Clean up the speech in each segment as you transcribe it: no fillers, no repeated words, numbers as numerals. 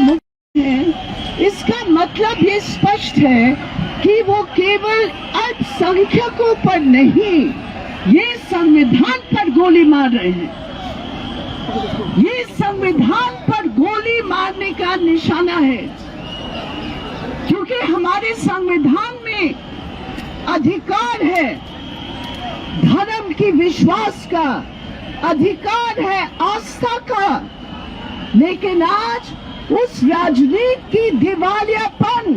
मुक्त है, इसका मतलब ये स्पष्ट है कि वो केवल अल्पसंख्यकों पर नहीं, ये संविधान पर गोली मार रहे हैं। ये संविधान पर गोली मारने का निशाना है, क्योंकि हमारे संविधान में अधिकार है धर्म की, विश्वास का अधिकार है, आस्था का, लेकिन आज उस राजनीति की दिवालियापन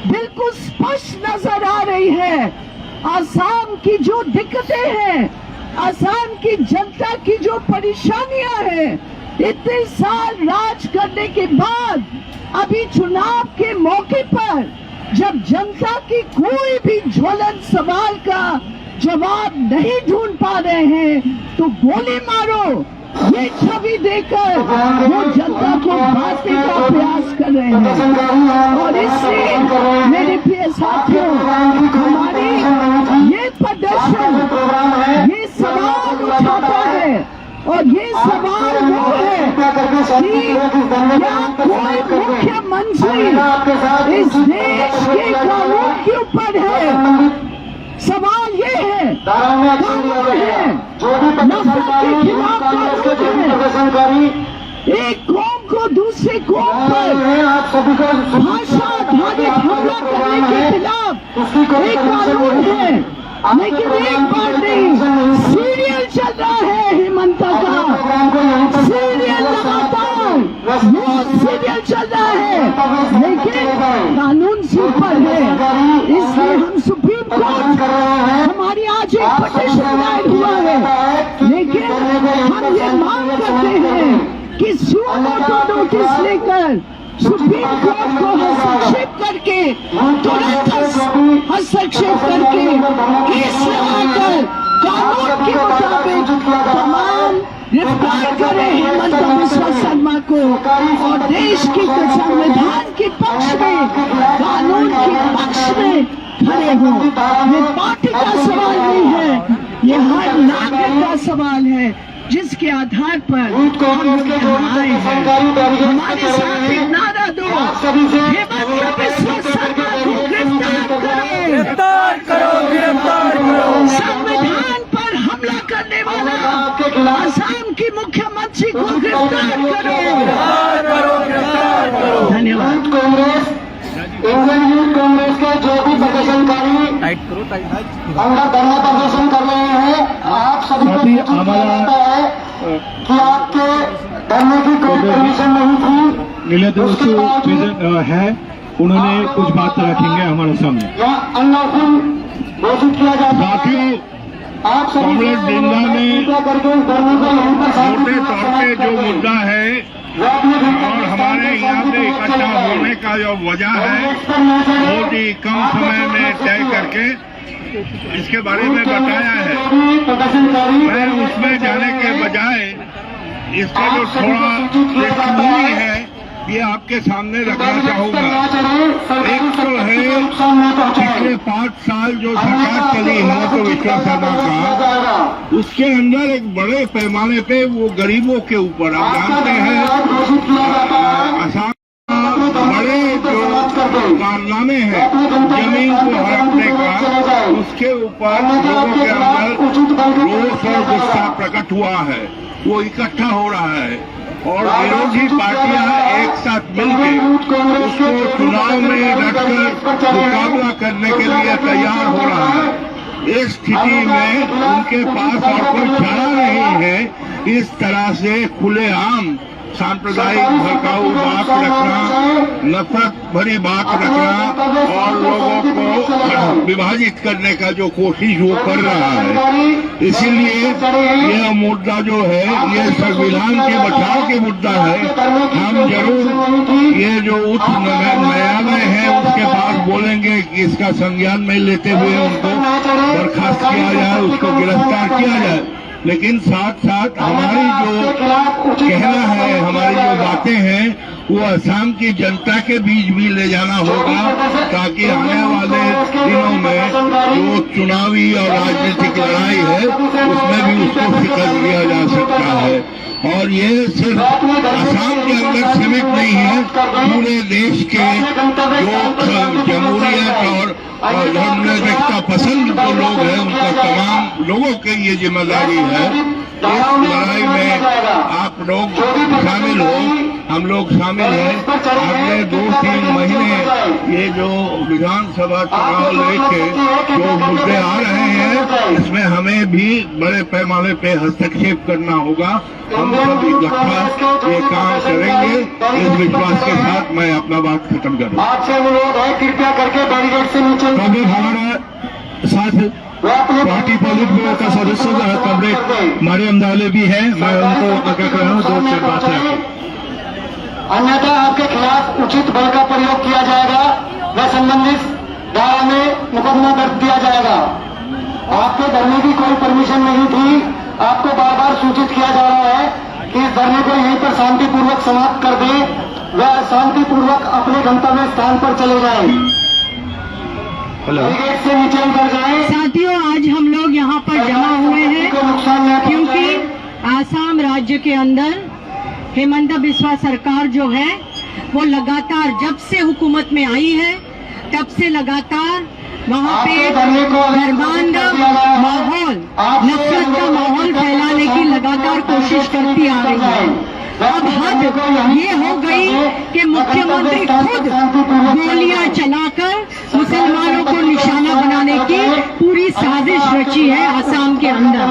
बिल्कुल स्पष्ट नजर आ रही है। असम की जो दिक्कतें हैं, असम की जनता की जो परेशानियां हैं, इतने साल राज करने के बाद अभी चुनाव के मौके पर जब जनता की कोई भी ज्वलंत सवाल का जवाब नहीं ढूंढ पा रहे हैं तो गोली मारो, ये छवि देकर वो जनता को बांटने का प्रयास कर रहे हैं। और इसलिए मेरे प्रिय साथियों, हमारी ये प्रदर्शन ये सवाल उठाता है, और ये सवाल वो है कि क्या कोई मुख्यमंत्री इस देश के कानून के ऊपर है? सवाल ये है, कानून है, नफरत के खिलाफ कानून है, एक कौम को दूसरे कौम पर भाषा आधारित हमला करने के खिलाफ एक कानून है, लेकिन एक बार नहीं, सीरियल चल रहा है हेमंता का, सीरियल लगातार वो सीरियल चल रहा है, लेकिन कानून से ऊपर है। इसलिए हम सुप्रीम कोर्ट, हमारी आज एक पिटीशन दायर हुआ है, लेकिन हम ये मांग करते हैं कि सुमोटो नोटिस लेकर सुप्रीम कोर्ट को हस्तक्षेप करके, तुरंत हस्तक्षेप करके केस लगाकर कानून के मुताबिक तमाम गिरफ्तार करें हेमंत बिस्वा शर्मा को, और देश के संविधान के पक्ष में, कानून के पक्ष में खड़े हो। ये पार्टी का सवाल नहीं है, ये हर नागरिक का सवाल है, जिसके आधार पर हम आए हैं। हमारे साथ एक नारा दो, हेमंत बिस्वा शर्मा को गिरफ्तार करो, गिरफ्तार करो। संविधान पर हमला करने वाला असम की मुख्यमंत्री को गिरफ्तार करो। धन्यवाद। इंडियन यूथ कांग्रेस के जो भी प्रदर्शनकारी अंदर धरना प्रदर्शन कर रहे हैं, आप सभी को जानता है कि आपके धरने की कोई परमिशन नहीं थी। नीले है, उन्होंने कुछ बात रखेंगे हमारे सामने। यहाँ अनलॉफुल घोषित किया जाता है। आप कांग्रेस जिंदा में मोटे तौर पे जो मुद्दा है और हमारे यहाँ पे इकट्ठा होने का जो वजह है, बहुत ही कम समय में तय करके इसके बारे में बताया है। मैं उसमें जाने के बजाय इसका जो थोड़ा पृष्ठभूमि है ये आपके सामने रखना चाहूंगा। एक तो है पिछले 5 साल जो सरकार चली है तो विश्वा शर्मा का, उसके अंदर एक बड़े पैमाने पे वो गरीबों के ऊपर, आप जानते हैं असम बड़े जो कारनामे हैं जमीन को हड़पने का, उसके ऊपर लोगों के अंदर रोष और गुस्सा प्रकट हुआ है, वो इकट्ठा हो रहा है, और विरोधी पार्टियां एक साथ मिलकर उसको चुनाव में डटकर मुकाबला करने के लिए तैयार हो रहा है। इस स्थिति में उनके पास और कोई चारा नहीं है इस तरह से खुलेआम सांप्रदायिक भड़काऊ बात रखना, नफरत भरी बात रखना और लोगों को विभाजित करने का जो कोशिश वो कर रहा है। इसीलिए यह मुद्दा जो है ये संविधान के बचाव के मुद्दा है। हम जरूर ये जो उच्च न्यायालय है उसके पास बोलेंगे कि इसका संज्ञान में लेते हुए उनको बर्खास्त किया जाए, उसको गिरफ्तार किया जाए, लेकिन साथ साथ हमारी जो कहना है, हमारी जो बातें हैं वो असम की जनता के बीच भी ले जाना होगा, ताकि आने वाले दिनों में जो चुनावी और राजनीतिक लड़ाई है उसमें भी उसको फिक्र किया जा सकता है। और ये सिर्फ असम के अंदर सीमित नहीं है, पूरे देश के जो जमहूरियत और धर्मनिरपेक्षता पसंद जो लोग हैं उनका तमाम लोगों की ये जिम्मेदारी है। इस लड़ाई में आप लोग शामिल हो, हम लोग शामिल हैं। अगले 2-3 महीने ये जो विधानसभा चुनाव लेके जो मुद्दे आ रहे हैं इसमें हमें भी बड़े पैमाने पे हस्तक्षेप करना होगा। हम सब इकट्ठा ये काम करेंगे। इस विश्वास के साथ मैं अपना बात खत्म करूँ। आपसे अनुरोध है कृपया करके बैरिकेड से नीचे। कभी हमारा साथ पार्टी पॉलिट ब्यूरो का सदस्य कमरेड मरियम दाले भी है, मैं उनको आगे कर रहा हूँ 2-4 बात रखें। अन्यथा आपके खिलाफ उचित बल का प्रयोग किया जाएगा व संबंधित धारा में मुकदमा दर्ज दिया जाएगा। आपके धरने की कोई परमिशन नहीं थी। आपको बार बार सूचित किया जा रहा है कि इस धरने को यहीं पर शांतिपूर्वक समाप्त कर दें व शांतिपूर्वक अपने गंतव्य स्थान पर चले जाएं। बैरिकेड से नीचे उतर जाएं। साथियों, आज हम लोग यहाँ पर जमा हुए हैं नुकसान न क्योंकि आसाम राज्य के अंदर हेमंत बिस्वा सरकार जो है वो लगातार जब से हुकूमत में आई है तब से लगातार वहाँ पे धर्मांध माहौल, नफरत का माहौल फैलाने की लगातार कोशिश करती आ रही है। अब हद ये हो गई कि मुख्यमंत्री खुद गोलियां चलाकर मुसलमानों को निशाना बनाने की पूरी साजिश रची है आसाम के अंदर।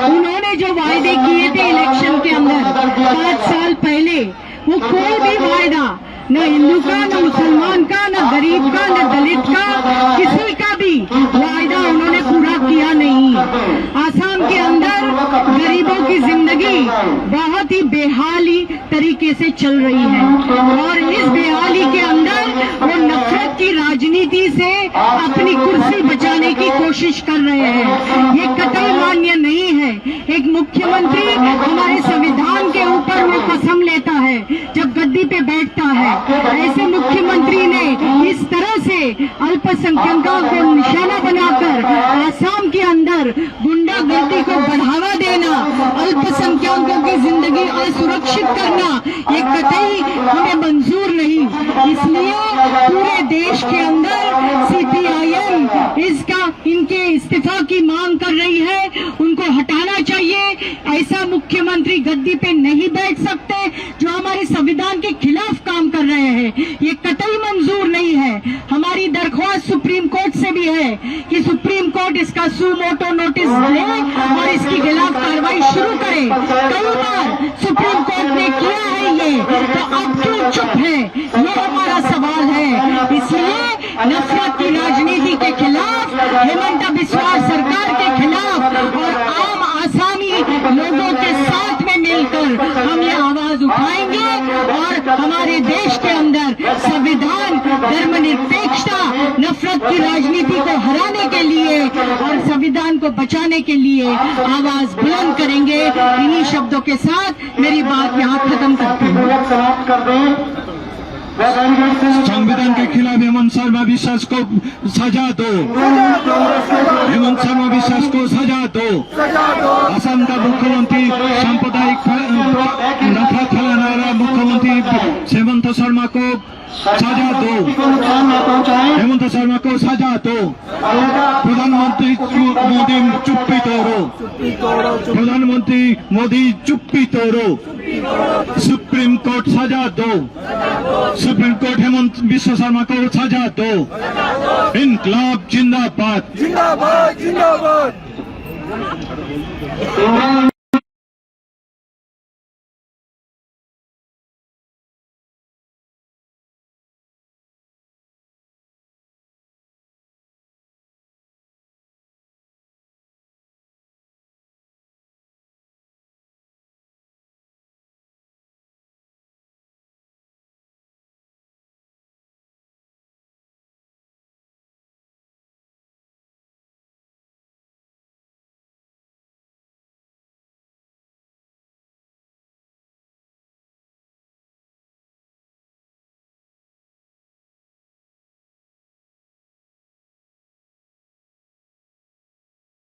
उन्होंने जो वायदे किए थे इलेक्शन के अंदर 5 साल पहले, वो कोई भी वायदा न हिंदू का, न मुसलमान का, न गरीब का, न दलित का, किसी का भी वायदा उन्होंने पूरा किया नहीं। आसाम के अंदर गरीबों की जिंदगी बहुत ही बेहाली तरीके से चल रही है और इस बेहाली के अंदर वो नफरत की राजनीति से अपनी कुर्सी बचाने की कोशिश कर रहे हैं। ये कतई मान्य नहीं है। एक मुख्यमंत्री हमारे संविधान के ऊपर वो कसम लेता है जब गद्दी पे बैठता है। ऐसे मुख्यमंत्री ने इस तरह से अल्पसंख्यकों को निशाना बनाकर आसाम के अंदर गुंडागर्दी को बढ़ावा देना, अल्पसंख्यकों की जिंदगी असुरक्षित करना, ये कतई हमें मंजूर नहीं। इसलिए पूरे देश के अंदर सीपीआईएम इनके इस्तीफा की मांग कर रही है। उनको हटाना चाहिए। ऐसा मुख्यमंत्री गद्दी पे नहीं बैठ सकते जो हमारे संविधान के खिलाफ काम कर रहे हैं। ये कतई मंजूर नहीं है। हमारी दरख्वास्त सुप्रीम कोर्ट से भी है कि सुप्रीम कोर्ट इसका सुमोटो नोटिस ले और इसकी खिलाफ कार्रवाई शुरू करे। कई बार सुप्रीम कोर्ट ने किया है ये, तो अब क्यों चुप है, ये हमारा सवाल है। इसलिए नफरत की राजनीति के खिलाफ, हेमंत बिस्वा सरकार के खिलाफ और आम आसामी लोगों के साथ में मिलकर हम ये आवाज उठाएंगे और हमारे देश के अंदर संविधान, धर्मनिरपेक्षता, नफरत की राजनीति को हराने के लिए और संविधान को बचाने के लिए आवाज बुलंद करेंगे। इन्हीं शब्दों के साथ मेरी बात यहाँ खत्म करती हूँ। समाप्त कर दें। संविधान के खिलाफ हेमंत शर्मा विश्वास को सजा दो। हेमंत शर्मा विश्वास को सजा दो। असम का मुख्यमंत्री सांप्रदायिक नफरत फैलाने वाला मुख्यमंत्री हेमंत शर्मा को सजा दो। हेमंत शर्मा को सजा दो। प्रधानमंत्री मोदी चुप्पी तोड़ो। प्रधानमंत्री मोदी चुप्पी तोड़ो। सुप्रीम कोर्ट सजा दो। सुप्रीम कोर्ट हेमंत बिस्वा शर्मा को सजा दो। इनकलाब जिंदाबाद। जिंदाबाद जिंदाबाद।